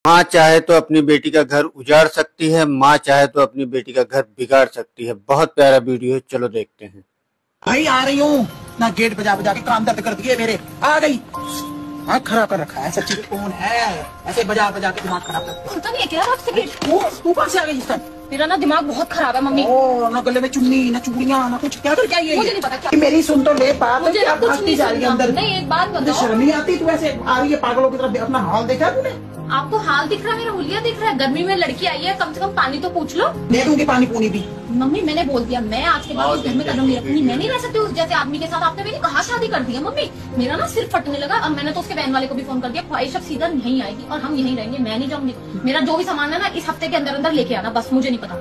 माँ चाहे तो अपनी बेटी का घर उजाड़ सकती है, माँ चाहे तो अपनी बेटी का घर बिगाड़ सकती है। बहुत प्यारा वीडियो है, चलो देखते हैं। भाई आ रही हूँ ना, गेट बजा बजा के कान दर्द कर दिए मेरे। आ गई, आँख खराब कर रखा है। सच्ची कौन है ऐसे बजा बजा के दिमाग खराब करता खुलता नहीं है क्या आपसे गेट? तू कहाँ से आ गई इस टाइम? मेरा ना दिमाग बहुत खराब है मम्मी। ओ ना गले में चुन्नी ना चूड़ियाँ ना कुछ, क्या कर क्या ये? मुझे नहीं पता क्या। मेरी सुन तो ले बात, मुझे क्या भागती जा रही है अंदर? नहीं, एक बात तुझे बताओ, शर्म नहीं आती? तू ऐसे आ रही है पागलों की तरफ। अपना हाल देखा तूने? आपको हाल दिख रहा है, मेरा हुलिया दिख रहा है। गर्मी में लड़की आई है, कम से कम पानी तो पूछ लो। दे दूंगी पानी पूनी भी। मम्मी मैंने बोल दिया, मैं आज के बाद उस घर में कदम नहीं रखूंगी। मैं नहीं रह सकती उस जैसे आदमी के साथ। आपने मेरी कहाँ शादी कर दी है मम्मी? मेरा ना सिर फटने लगा। अब मैंने तो उसके बहन वाले को भी फोन कर दिया, ख्वाहिश अब सीधा नहीं आएगी और हम यहीं रहेंगे, मैं नहीं जाऊंगी। मेरा जो भी सामान है ना इस हफ्ते के अंदर अंदर लेके आना, बस। मुझे नहीं पता,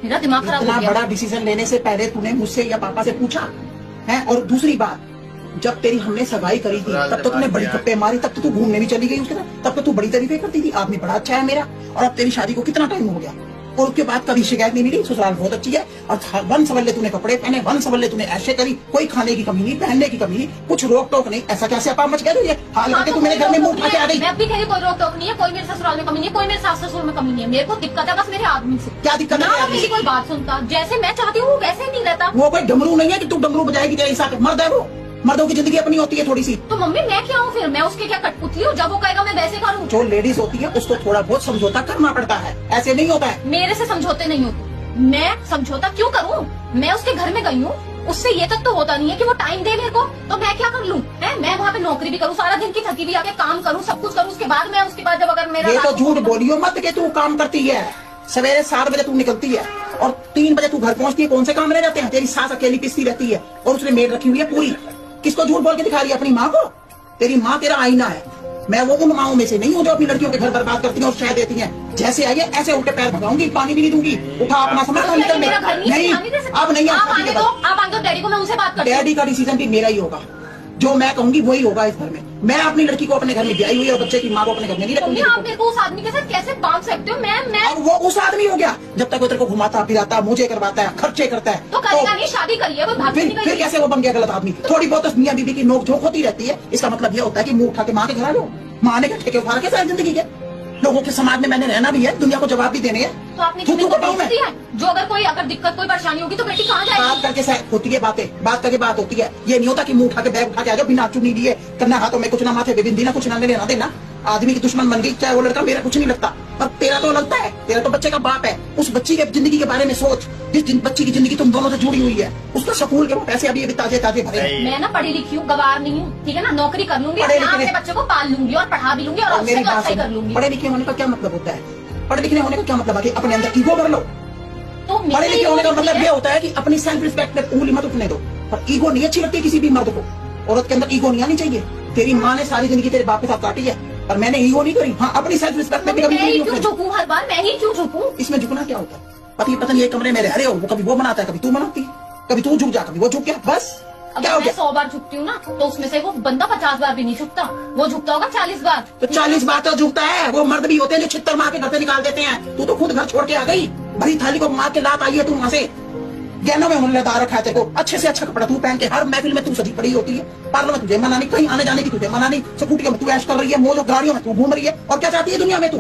मेरा दिमाग खराब हो गया। बड़ा डिसीजन लेने से पहले तूने मुझसे या पापा से पूछा है? और दूसरी बात, जब तेरी हमने सगाई करी थी तब तो तूने बड़ी गप्पे मारी, तब तो तू घूमने भी चली गई उसके साथ, तब तो तू बड़ी तारीफें करती थी, आदमी बड़ा अच्छा है मेरा। और अब तेरी शादी को कितना टाइम हो गया और उसके बाद कभी शिकायत नहीं मिली, ससुराल बहुत अच्छी है। और वन सवल्ले तूने कपड़े पहने, वन सवल्ले तूने ऐसे करी, कोई खाने की कमी नहीं, पहनने की कमी नहीं, कुछ रोक टोक नहीं। ऐसा कैसे अपा मच गया? हालांकि तू मेरे घर में मुंह उठा के आ गई। मैं भी कह रही कोई रोक टोक नहीं है, कोई मेरे ससुराल में कमी नहीं है, कोई मेरे सास ससुर में कमी नहीं है। मेरे को दिक्कत है बस मेरे आदमी से। क्या दिक्कत है? मेरी कोई बात सुनता, जैसे मैं चाहती हूँ वैसे नहीं रहता। वो कोई डमरू नहीं है कि तू डमरू बजाएगी तेरे साथ। मर्द है वो, मर्दों की जिंदगी अपनी होती है थोड़ी सी। तो मम्मी मैं क्या हूँ फिर? मैं उसके क्या कठपुतली हूँ? जब वो कहेगा मैं वैसे करूँ। जो लेडीज होती है उसको थोड़ा बहुत समझौता करना पड़ता है, ऐसे नहीं होता है। मेरे से समझौते नहीं होते। मैं समझौता क्यों करूँ? मैं उसके घर में गई हूँ, उससे ये तक तो होता नहीं है कि वो टाइम दे मेरे को, तो मैं क्या कर लूँ? मैं वहाँ पे नौकरी भी करूँ, सारा दिन की थकी भी आके काम करूँ, सब कुछ करूँ, उसके बाद जब अगर मेरा ये तो झूठ बोलियो मत कि तू काम करती है। सवेरे 7 बजे तू निकलती है और 3 बजे तू घर पहुँचती है। कौन से काम रह जाते हैं? तेरी सास अकेली पिसती रहती है और उसने मेड रखी हुई है पूरी। किसको झूठ बोल के दिखा रही है? अपनी माँ को। तेरी माँ तेरा आईना है। मैं वो उन माओं में से नहीं हूँ जो अपनी लड़कियों के घर बर्बाद करती हैं और शह देती हैं। जैसे आई है ऐसे उल्टे पैर भगाऊंगी, पानी भी नहीं दूंगी। उठा अपना समझ निकल। नहीं, अब नहीं। आप आगे दो डैडी को, मैं उनसे बात करती हूँ। डैडी का डिसीजन भी मेरा ही होगा, जो मैं कहूंगी वही होगा इस घर में। मैं अपनी लड़की को अपने घर में ब्याही हुई और बच्चे की माँ को अपने घर में नहीं रखूंगी। आप मेरे को उस आदमी के साथ कैसे बांध सकते हो? मैं और वो उस आदमी हो गया जब तक वो तेरे को घुमाता फिराता, मुझे करवाता है, खर्चे करता है। तो करेगा नहीं, शादी करिए। फिर कैसे वो बन गया गलत आदमी? थोड़ी बहुत मियाँ बीबी की नोक झोंक होती रहती है, इसका मतलब ये होता है कि मुंह उठा के माँ के घर आ जाओ। माँ ने क्या ठेके उठा के सारी जिंदगी के? लोगों के समाज में मैंने रहना भी है, दुनिया को जवाब भी देने हैं। तो आपने बताऊं मैं जो अगर दिक्कत कोई परेशानी होगी तो बेटी कहाँ जाएगी? बात करके होती है बातें, बात करके बात होती है। ये नहीं होता कि मुंह उठा के बैग उठा के आ जाओ बिना चुनी लिए, करना हाथों में कुछ ना, माथे पे बिंदी ना, कुछ ना लेना देना। आदमी की दुश्मन बन गई चाहे वो लड़का। मेरा कुछ नहीं लगता, पर तेरा तो लगता है। तेरा तो बच्चे का बाप है। उस बच्ची की जिंदगी के बारे में सोच, जिस बच्ची की जिंदगी तुम दोनों से जुड़ी हुई है। उसका स्कूल के पैसे अभी ताजे ताजे भरे। मैं ना पढ़ी लिखी हूँ, गवार नहीं हूँ, ठीक है ना? नौकरी कर लूंगी, अपने बच्चे को पाल लूंगी और पढ़ा भी लूंगी और मेरी बात कर लूंगी। पढ़े लिखे होने का क्या मतलब होता है? पढ़े लिखने होने का क्या मतलब है कि अपने अंदर ईगो भर लो? तो पढ़े लिखे होने का मतलब ये होता है कि अपनी सेल्फ रिस्पेक्ट में उंगली मत उठने दो। पर ईगो नहीं अच्छी लगती किसी भी मर्द को। औरत के अंदर ईगो नहीं आनी चाहिए। तेरी माँ ने सारी जिंदगी तेरे बाप के साथ काटी है, पर मैंने ईगो नहीं करी। हाँ, अपनी सेल्फ रिस्पेक्ट में भी कभी क्यों झुकूं? हर बार मैं ही क्यों झुकूं? इसमें झुकना क्या होता है? पति पत्नी एक कमरे में रह रहे हो, वो कभी वो बनाता है, कभी तू बनाती है, कभी तू झुक जा, कभी वो झुक गया, बस। क्या हो गया? 100 बार झुकती हूँ ना, तो उसमें से वो बंदा 50 बार भी नहीं झुकता, वो झुकता होगा 40 बार। तो 40 बार तो झुकता है। वो मर्द भी होते हैं जो छित्तर मार के घर से निकाल देते हैं। तू तो खुद घर छोड़ के आ गई, भरी थाली को मार के लात आई है तू वहाँ से। गहनों में होने लगा रखा है तेरे को, अच्छे से अच्छा कपड़ा तू पहन के हर महफिल में तू सजी पड़ी होती है। पार्लर में तुझे मना नहीं, कहीं आने जाने की तुझे मना नहीं, स्कूटियों में तू ऐश कर रही है, मोजो गाड़ियों में तू घूम रही है। और क्या चाहती है दुनिया में तू?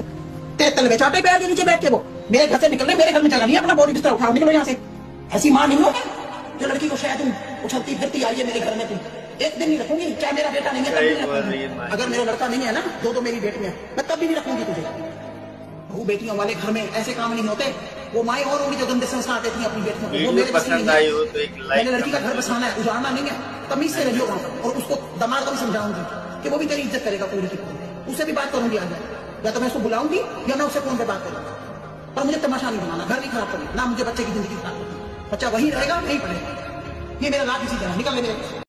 तेरे तलवे चाटे पैर के नीचे बैठ के वो मेरे घर से निकलने, मेरे घर में चला नहीं, अपना बोरी बिस्तर उठाओ, निकलो यहाँ से। ऐसी माँ नहीं होगी जो लड़की को शायद उछलती फिरती आई है मेरे घर में। तू एक दिन नहीं रखूंगी, चाहे मेरा बेटा नहीं है तब भी नहीं रखूंगी। अगर मेरा लड़का नहीं है ना, दो मेरी बेटियां, मैं तब भी नहीं रखूंगी तुझे। बहू बेटियों वाले घर में ऐसे काम नहीं होते। वो माएँ और होंगी जो गंदे संस्कार देती हैं अपनी बेटियों को। वो मेरे पसंद आई हो तो मैंने लड़की का घर बसाना है, उजाड़ना नहीं है। तमीज से रहियो वहाँ पर, और उसको दमाद को भी समझाऊंगी कि वो भी तेरी इज्जत करेगा पूरी की पूरी। उससे भी बात करूंगी आगे, या तो मैं उसको बुलाऊंगी या मैं उससे फोन पे बात करूंगा। पर मुझे तमाशा नहीं बनाना, घर नहीं खराब करना, ना मुझे बच्चे की जिंदगी खराब करनी। बच्चा वही रहेगा, नहीं पड़ेगा। ये मेरा लाभ इसी तरह निकल मेरे।